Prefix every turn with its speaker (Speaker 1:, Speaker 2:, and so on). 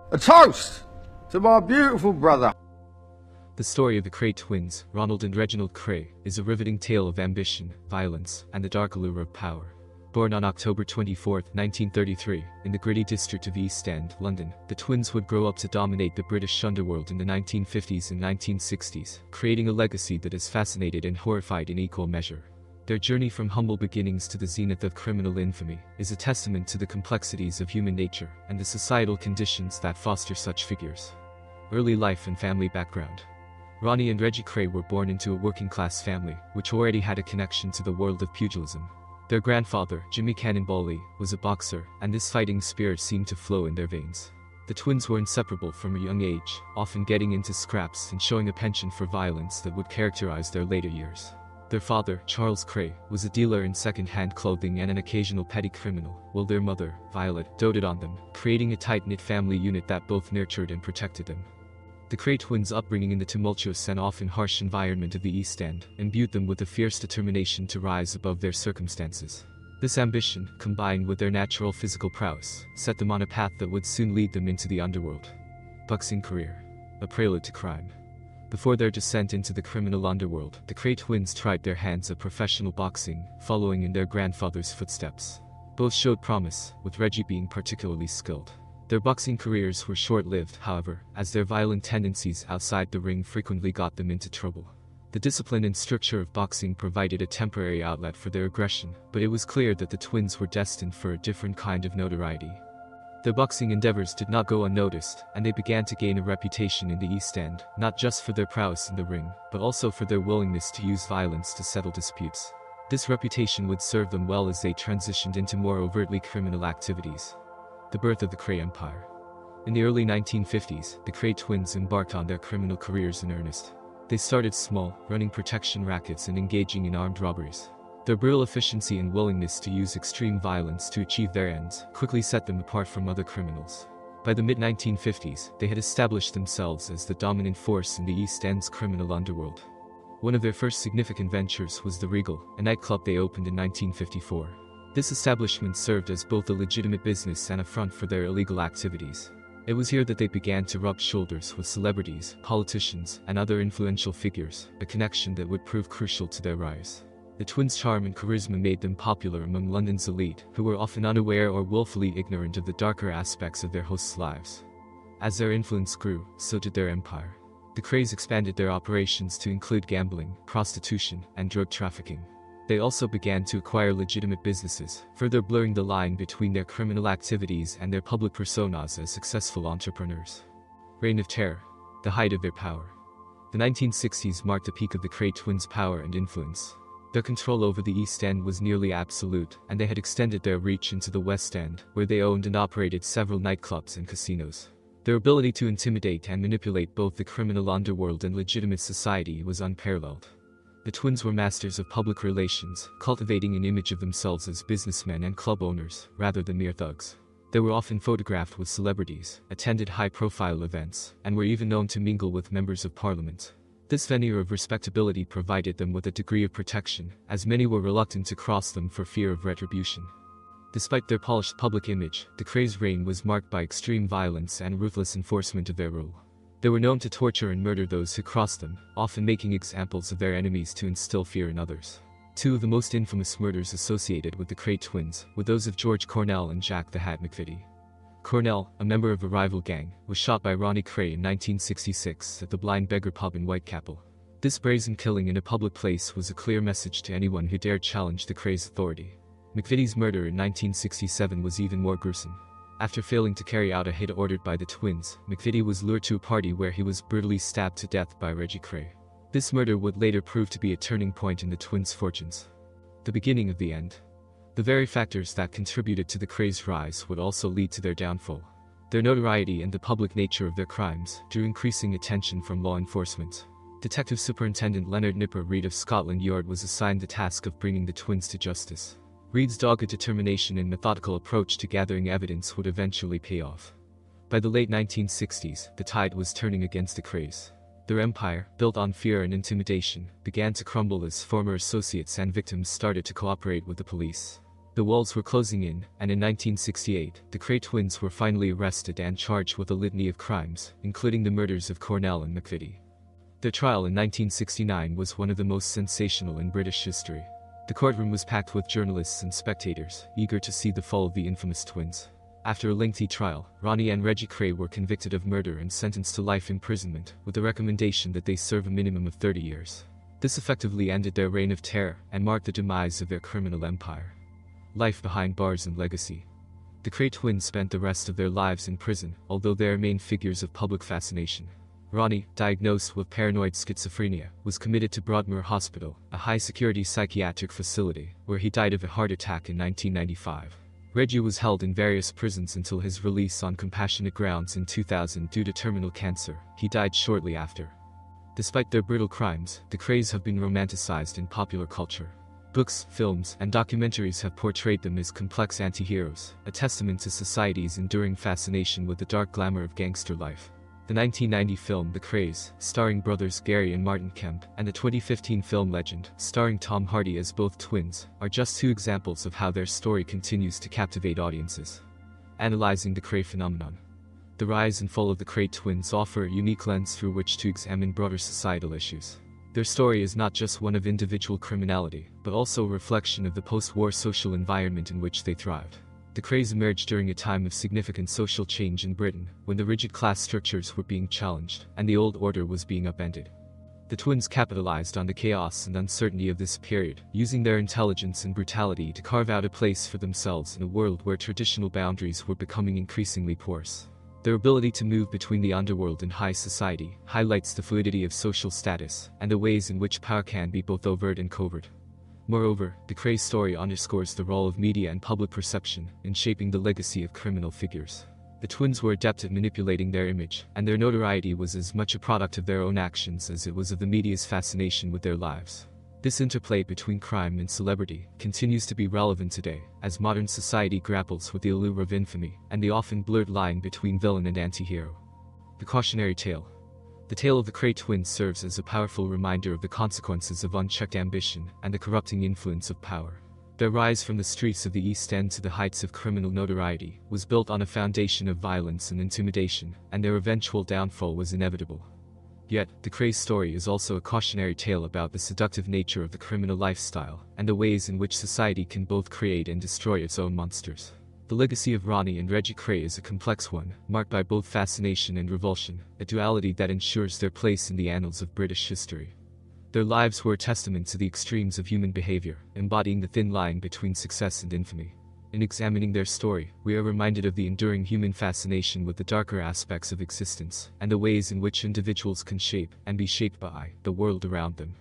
Speaker 1: A toast to my beautiful brother.
Speaker 2: The story of the Kray twins, Ronald and Reginald Kray, is a riveting tale of ambition, violence, and the dark allure of power. Born on October 24, 1933, in the gritty district of East End, London, the twins would grow up to dominate the British underworld in the 1950s and 1960s, creating a legacy that has fascinated and horrified in equal measure. Their journey from humble beginnings to the zenith of criminal infamy is a testament to the complexities of human nature and the societal conditions that foster such figures. Early life and family background. Ronnie and Reggie Kray were born into a working-class family, which already had a connection to the world of pugilism. Their grandfather, Jimmy Cannonball Lee, was a boxer, and this fighting spirit seemed to flow in their veins. The twins were inseparable from a young age, often getting into scraps and showing a penchant for violence that would characterize their later years. Their father, Charles Kray, was a dealer in second-hand clothing and an occasional petty criminal, while their mother, Violet, doted on them, creating a tight-knit family unit that both nurtured and protected them. The Kray twins' upbringing in the tumultuous and often harsh environment of the East End imbued them with a fierce determination to rise above their circumstances. This ambition, combined with their natural physical prowess, set them on a path that would soon lead them into the underworld. Boxing career. A prelude to crime. Before their descent into the criminal underworld, the Kray twins tried their hands at professional boxing, following in their grandfather's footsteps. Both showed promise, with Reggie being particularly skilled. Their boxing careers were short-lived, however, as their violent tendencies outside the ring frequently got them into trouble. The discipline and structure of boxing provided a temporary outlet for their aggression, but it was clear that the twins were destined for a different kind of notoriety. Their boxing endeavors did not go unnoticed, and they began to gain a reputation in the East End, not just for their prowess in the ring, but also for their willingness to use violence to settle disputes. This reputation would serve them well as they transitioned into more overtly criminal activities. The birth of the Kray Empire. In the early 1950s, the Kray twins embarked on their criminal careers in earnest. They started small, running protection rackets and engaging in armed robberies. Their brutal efficiency and willingness to use extreme violence to achieve their ends quickly set them apart from other criminals. By the mid-1950s, they had established themselves as the dominant force in the East End's criminal underworld. One of their first significant ventures was the Regal, a nightclub they opened in 1954. This establishment served as both a legitimate business and a front for their illegal activities. It was here that they began to rub shoulders with celebrities, politicians, and other influential figures, a connection that would prove crucial to their rise. The twins' charm and charisma made them popular among London's elite, who were often unaware or willfully ignorant of the darker aspects of their hosts' lives. As their influence grew, so did their empire. The Krays expanded their operations to include gambling, prostitution, and drug trafficking. They also began to acquire legitimate businesses, further blurring the line between their criminal activities and their public personas as successful entrepreneurs. Reign of Terror. The height of their power. The 1960s marked the peak of the Kray twins' power and influence. Their control over the East End was nearly absolute, and they had extended their reach into the West End, where they owned and operated several nightclubs and casinos. Their ability to intimidate and manipulate both the criminal underworld and legitimate society was unparalleled. The twins were masters of public relations, cultivating an image of themselves as businessmen and club owners, rather than mere thugs. They were often photographed with celebrities, attended high-profile events, and were even known to mingle with members of parliament. This veneer of respectability provided them with a degree of protection, as many were reluctant to cross them for fear of retribution. Despite their polished public image, the Krays' reign was marked by extreme violence and ruthless enforcement of their rule. They were known to torture and murder those who crossed them, often making examples of their enemies to instill fear in others. Two of the most infamous murders associated with the Kray twins were those of George Cornell and Jack the Hat McVitie. Cornell, a member of a rival gang, was shot by Ronnie Kray in 1966 at the Blind Beggar pub in Whitechapel. This brazen killing in a public place was a clear message to anyone who dared challenge the Krays' authority. McVitie's murder in 1967 was even more gruesome. After failing to carry out a hit ordered by the twins, McVitie was lured to a party where he was brutally stabbed to death by Reggie Kray. This murder would later prove to be a turning point in the twins' fortunes. The beginning of the end. The very factors that contributed to the Krays' rise would also lead to their downfall. Their notoriety and the public nature of their crimes drew increasing attention from law enforcement. Detective Superintendent Leonard Nipper Reid of Scotland Yard was assigned the task of bringing the twins to justice. Reid's dogged determination and methodical approach to gathering evidence would eventually pay off. By the late 1960s, the tide was turning against the Krays. Their empire, built on fear and intimidation, began to crumble as former associates and victims started to cooperate with the police. The walls were closing in, and in 1968, the Cray twins were finally arrested and charged with a litany of crimes, including the murders of Cornell and McVitie. Their trial in 1969 was one of the most sensational in British history. The courtroom was packed with journalists and spectators, eager to see the fall of the infamous twins. After a lengthy trial, Ronnie and Reggie Cray were convicted of murder and sentenced to life imprisonment, with the recommendation that they serve a minimum of 30 years. This effectively ended their reign of terror and marked the demise of their criminal empire. Life behind bars and legacy. The Cray twins spent the rest of their lives in prison, although they remain figures of public fascination. Ronnie, diagnosed with paranoid schizophrenia, was committed to Broadmoor Hospital, a high-security psychiatric facility, where he died of a heart attack in 1995. Reggie was held in various prisons until his release on compassionate grounds in 2000 due to terminal cancer. He died shortly after. Despite their brutal crimes, the Crays have been romanticized in popular culture. Books, films, and documentaries have portrayed them as complex anti-heroes, a testament to society's enduring fascination with the dark glamour of gangster life. The 1990 film The Crays, starring brothers Gary and Martin Kemp, and the 2015 film Legend, starring Tom Hardy as both twins, are just two examples of how their story continues to captivate audiences. Analyzing the Cray phenomenon. The rise and fall of the Cray twins offer a unique lens through which to examine broader societal issues. Their story is not just one of individual criminality, but also a reflection of the post-war social environment in which they thrived. The Crays emerged during a time of significant social change in Britain, when the rigid class structures were being challenged, and the old order was being upended. The twins capitalized on the chaos and uncertainty of this period, using their intelligence and brutality to carve out a place for themselves in a world where traditional boundaries were becoming increasingly porous. Their ability to move between the underworld and high society highlights the fluidity of social status and the ways in which power can be both overt and covert. Moreover, the Cray story underscores the role of media and public perception in shaping the legacy of criminal figures. The twins were adept at manipulating their image, and their notoriety was as much a product of their own actions as it was of the media's fascination with their lives. This interplay between crime and celebrity continues to be relevant today, as modern society grapples with the allure of infamy and the often blurred line between villain and anti-hero. The cautionary tale. The tale of the Cray twins serves as a powerful reminder of the consequences of unchecked ambition and the corrupting influence of power. Their rise from the streets of the East End to the heights of criminal notoriety was built on a foundation of violence and intimidation, and their eventual downfall was inevitable. Yet, the Cray story is also a cautionary tale about the seductive nature of the criminal lifestyle and the ways in which society can both create and destroy its own monsters. The legacy of Ronnie and Reggie Cray is a complex one, marked by both fascination and revulsion, a duality that ensures their place in the annals of British history. Their lives were a testament to the extremes of human behavior, embodying the thin line between success and infamy. In examining their story, we are reminded of the enduring human fascination with the darker aspects of existence, and the ways in which individuals can shape and be shaped by the world around them.